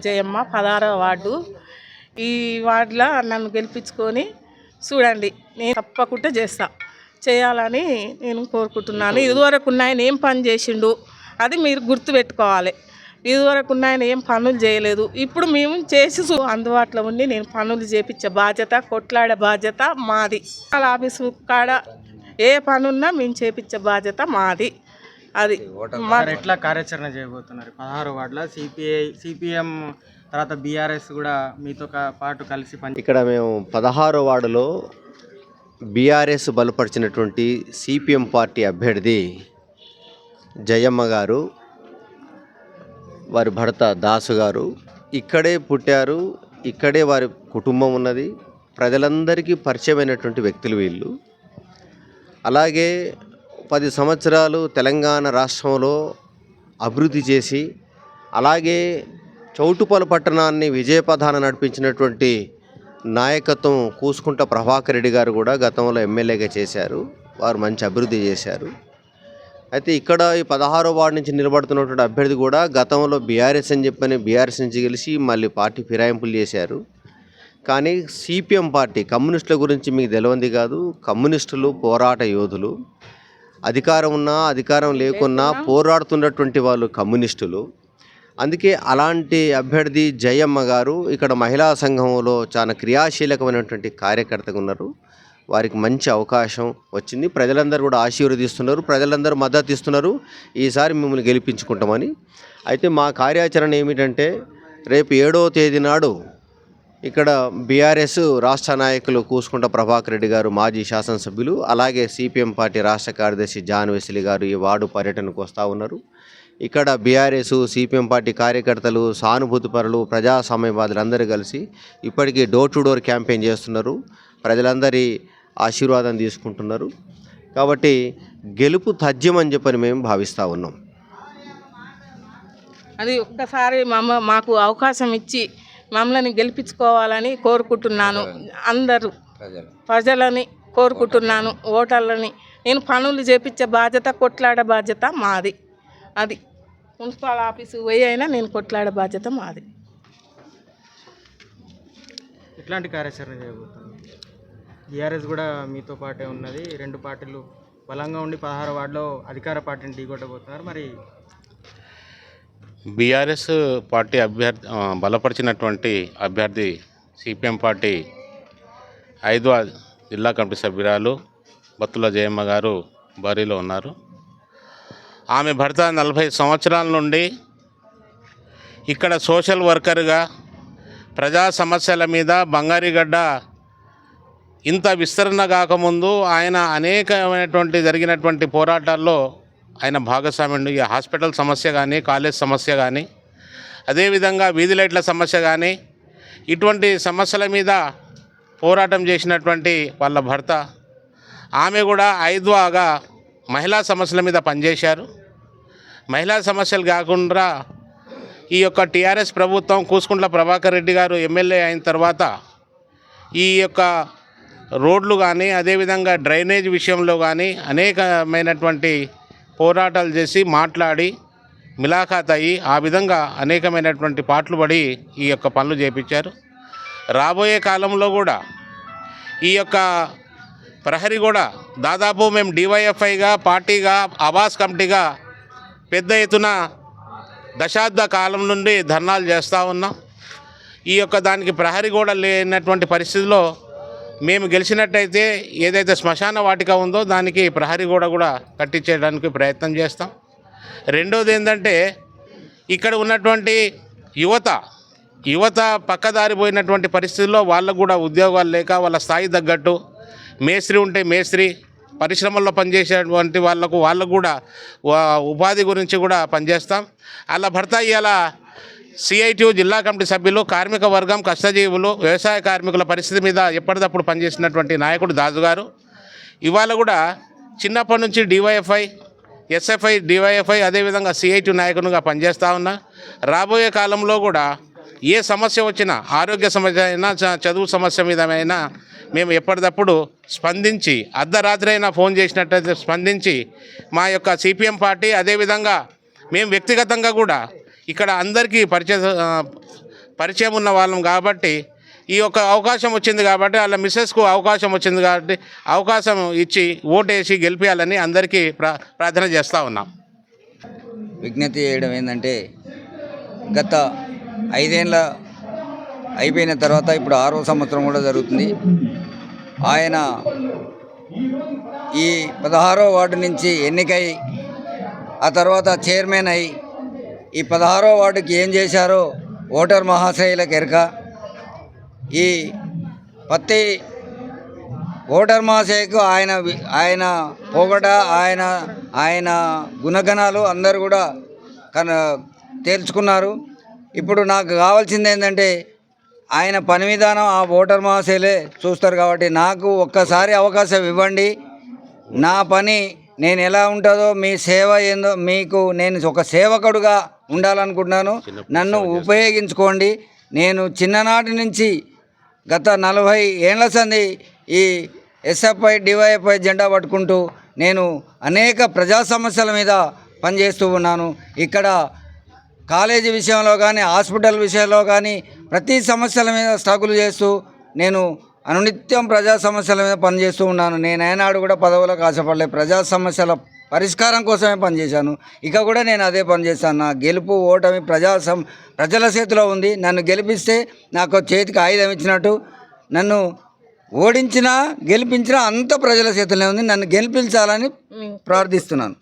Jayamma 16వ ward. ఈ వార్డులో నన్ను గెలిపించుకొని చూడండి, నేను తప్పకుండా చేయాలని నేను కోరుకుంటున్నాను. ఇదివరకు ఆయన ఏం పని చేసిండు అది మీరు గుర్తుపెట్టుకోవాలి. ఇదివరకు ఆయన ఏం పనులు చేయలేదు, ఇప్పుడు మేము చేసి అందుబాటులో ఉండి నేను పనులు చేపించే బాధ్యత, కొట్లాడే బాధ్యత మాది. వాళ్ళ ఆఫీసు కాడ ఏ పనున్నా మేము చేపించే బాధ్యత మాది. అది ఎట్లా కార్యాచరణ చేయబోతున్నారు? 16 వార్డుల సిపిఎం తర్వాత బీఆర్ఎస్ కూడా మీతో పాటు కలిసి ఇక్కడ మేము 16 వార్డులో బీఆర్ఎస్ బలపరిచినటువంటి సిపిఎం పార్టీ అభ్యర్థి జయమ్మ గారు, వారి భర్త దాసు గారు ఇక్కడే పుట్టారు, ఇక్కడే వారి కుటుంబం ఉన్నది. ప్రజలందరికీ పరిచయమైనటువంటి వ్యక్తులు వీళ్ళు. అలాగే 10 సంవత్సరాలు తెలంగాణ రాష్ట్రంలో అభివృద్ధి చేసి, అలాగే చౌటుపల్లి పట్టణాన్ని విజయపథాన నడిపించినటువంటి నాయకత్వం కూసుకుంట ప్రభాకర్ రెడ్డి గారు కూడా గతంలో ఎమ్మెల్యేగా చేశారు. వారు మంచి అభివృద్ధి చేశారు. అయితే ఇక్కడ ఈ 16వ వార్డు నుంచి నిలబడుతున్నటువంటి అభ్యర్థి కూడా గతంలో బీఆర్ఎస్ అని చెప్పని బీఆర్ఎస్ నుంచి గెలిచి మళ్ళీ పార్టీ ఫిరాయింపులు చేశారు. కానీ సిపిఎం పార్టీ, కమ్యూనిస్టుల గురించి మీకు తెలియంది కాదు. కమ్యూనిస్టులు పోరాట యోధులు. అధికారం ఉన్నా అధికారం లేకున్నా పోరాడుతున్నటువంటి వాళ్ళు కమ్యూనిస్టులు. అందుకే అలాంటి అభ్యర్థి జయమ్మ గారు ఇక్కడ మహిళా సంఘంలో చాలా క్రియాశీలకమైనటువంటి కార్యకర్తగా ఉన్నారు. వారికి మంచి అవకాశం వచ్చింది. ప్రజలందరూ కూడా ఆశీర్వదిస్తున్నారు, ప్రజలందరూ మద్దతు ఇస్తున్నారు. ఈసారి మిమ్మల్ని గెలిపించుకుంటామని. అయితే మా కార్యాచరణ ఏమిటంటే, రేపు 7వ తేదీ నాడు ఇక్కడ బీఆర్ఎస్ రాష్ట్ర నాయకులు కూసుకుంట ప్రభాకర్ రెడ్డి గారు, మాజీ శాసనసభ్యులు, అలాగే సిపిఎం పార్టీ రాష్ట్ర కార్యదర్శి జాన్ వెస్లీ గారు ఈ వార్డు పర్యటనకు వస్తూ ఉన్నారు. ఇక్కడ బీఆర్ఎస్ సిపిఎం పార్టీ కార్యకర్తలు, సానుభూతిపరులు, ప్రజాస్వామ్యవాదులు అందరూ కలిసి ఇప్పటికీ డోర్ టు డోర్ క్యాంపెయిన్ చేస్తున్నారు. ప్రజలందరి ఆశీర్వాదం తీసుకుంటున్నారు. కాబట్టి గెలుపు తథ్యమని చెప్పని మేము భావిస్తూ ఉన్నాం. అది ఒక్కసారి మాకు అవకాశం ఇచ్చి మమ్మల్ని గెలిపించుకోవాలని కోరుకుంటున్నాను. అందరూ ప్రజలని కోరుకుంటున్నాను, ఓటర్లని. నేను పనులు చేపించే బాధ్యత, కొట్లాడే బాధ్యత మాది. అది మున్సిపల్ ఆఫీసు పోయి అయినా నేను కొట్లాడే బాధ్యత మాది. ఎట్లాంటి కార్యాచరణ చేయబోతున్నారు? బీఆర్ఎస్ కూడా మీతో పాటే ఉన్నది. 2 పార్టీలు బలంగా ఉండి 16 వార్డులో అధికార పార్టీని ఢీకొట్టబోతున్నారు. మరి బీఆర్ఎస్ పార్టీ బలపరిచినటువంటి అభ్యర్థి సిపిఎం పార్టీ 5వ జిల్లా కమిటీ సభ్యురాలు బత్తుల జయమ్మ గారు బరిలో ఉన్నారు. ఆమె భర్త 40 సంవత్సరాల నుండి ఇక్కడ సోషల్ వర్కర్గా ప్రజా సమస్యల మీద బంగారిగడ్డ ఇంత విస్తరణ కాకముందు ఆయన అనేకమైనటువంటి జరిగినటువంటి పోరాటాల్లో ఆయన భాగస్వామ్యుడు. ఈ హాస్పిటల్ సమస్య కానీ, కాలేజ్ సమస్య కానీ, అదేవిధంగా వీధి లైట్ల సమస్య కానీ, ఇటువంటి సమస్యల మీద పోరాటం చేసినటువంటి వాళ్ళ భర్త. ఆమె కూడా 5వగా మహిళా సమస్యల మీద పనిచేశారు. మహిళా సమస్యలు కాకుండా ఈ యొక్క టీఆర్ఎస్ ప్రభుత్వం కూసుకుంట్ల ప్రభాకర్ రెడ్డి గారు ఎమ్మెల్యే అయిన తర్వాత ఈ యొక్క రోడ్లు కానీ, అదేవిధంగా డ్రైనేజ్ విషయంలో కానీ అనేకమైనటువంటి పోరాటాలు చేసి మాట్లాడి మిలాఖాత్ అయ్యి ఆ విధంగా అనేకమైనటువంటి పాటలు పడి ఈ యొక్క పనులు చేపించారు. రాబోయే కాలంలో కూడా ఈ యొక్క ప్రహరీ కూడా దాదాపు మేము డివైఎఫ్ఐగా, పార్టీగా, ఆవాస్ కమిటీగా పెద్ద ఎత్తున దశాబ్ద కాలం నుండి ధర్నాలు చేస్తూ ఉన్నాం. ఈ యొక్క దానికి ప్రహరీ కూడా లేనటువంటి పరిస్థితిలో మేము గెలిచినట్టయితే ఏదైతే శ్మశాన వాటిక ఉందో దానికి ప్రహరీ కూడా కట్టించేయడానికి ప్రయత్నం చేస్తాం. రెండోది ఏంటంటే, ఇక్కడ ఉన్నటువంటి యువత పక్కదారి పోయినటువంటి పరిస్థితుల్లో వాళ్ళకు కూడా ఉద్యోగాలు లేక వాళ్ళ స్థాయి తగ్గట్టు మేస్త్రి ఉంటే మేస్త్రి, పరిశ్రమల్లో పనిచేసేటువంటి వాళ్ళకు కూడా ఉపాధి గురించి కూడా పనిచేస్తాం. అలా భర్త ఇవాళ సిఐటియు జిల్లా కమిటీ సభ్యులు, కార్మిక వర్గం, కష్టజీవులు, వ్యవసాయ కార్మికుల పరిస్థితి మీద ఎప్పటికప్పుడు పనిచేసినటువంటి నాయకుడు దాసు గారు ఇవాళ కూడా చిన్నప్పటి నుంచి డివైఎఫ్ఐ, ఎస్ఎఫ్ఐ, డివైఎఫ్ఐ, అదేవిధంగా సిఐటియు నాయకునిగా పనిచేస్తూ ఉన్నా. రాబోయే కాలంలో కూడా ఏ సమస్య వచ్చినా, ఆరోగ్య సమస్య అయినా, చదువు సమస్య మీద అయినా మేము ఎప్పటికప్పుడు స్పందించి, అర్ధరాత్రి అయినా ఫోన్ చేసినట్టయితే స్పందించి మా యొక్క సిపిఎం పార్టీ, అదేవిధంగా మేము వ్యక్తిగతంగా కూడా ఇక్కడ అందరికీ పరిచయం ఉన్న వాళ్ళం కాబట్టి ఈ యొక్క అవకాశం వచ్చింది కాబట్టి వాళ్ళ మిస్సెస్కు అవకాశం వచ్చింది కాబట్టి అవకాశం ఇచ్చి ఓటేసి గెలిపించాలని అందరికీ ప్రార్థన చేస్తూ ఉన్నాం. విజ్ఞప్తి చేయడం ఏంటంటే గత 5 ఏళ్ళ అయిపోయిన తర్వాత ఇప్పుడు 6వ సంవత్సరం కూడా జరుగుతుంది. ఆయన ఈ 16వ వార్డు నుంచి ఎన్నికై ఆ తర్వాత చైర్మన్ అయి ఈ 16వ వార్డుకి ఏం చేశారో ఓటర్ మహాశయులకు ఎరక. ఈ ప్రతి ఓటర్ మహాశయకు ఆయన పొగడ ఆయన గుణగణాలు అందరూ కూడా తేల్చుకున్నారు. ఇప్పుడు నాకు కావాల్సింది ఏంటంటే ఆయన పని విధానం ఆ ఓటర్ మహాశయులే చూస్తారు కాబట్టి నాకు ఒక్కసారి అవకాశం ఇవ్వండి. నా పని నేను ఎలా ఉంటుందో మీ సేవ ఏందో మీకు నేను ఒక సేవకుడుగా ఉండాలనుకుంటున్నాను. నన్ను ఉపయోగించుకోండి. నేను చిన్ననాటి నుంచి గత 40 ఏళ్ల సంది ఈ ఎస్ఎఫ్ఐ డివైఎఫ్ఐ జెండా పట్టుకుంటూ నేను అనేక ప్రజా సమస్యల మీద పనిచేస్తూ ఉన్నాను. ఇక్కడ కాలేజీ విషయంలో కానీ హాస్పిటల్ విషయంలో కానీ ప్రతి సమస్యల మీద స్ట్రగుల్ చేస్తూ నేను అనునిత్యం ప్రజా సమస్యల మీద పనిచేస్తూ ఉన్నాను. నేను ఏనాడు కూడా పదవులకు ఆశపడలేదు. ప్రజా సమస్యల పరిష్కారం కోసమే పనిచేశాను. ఇక కూడా నేను అదే పనిచేస్తాను. నా గెలుపు ఓటమి ప్రజల చేతిలో ఉంది. నన్ను గెలిపిస్తే నాకు చేతికి ఆయుధం ఇచ్చినట్టు. నన్ను ఓడించినా గెలిపించినా అంత ప్రజల చేతిలో ఉంది. నన్ను గెలిపించాలని ప్రార్థిస్తున్నాను.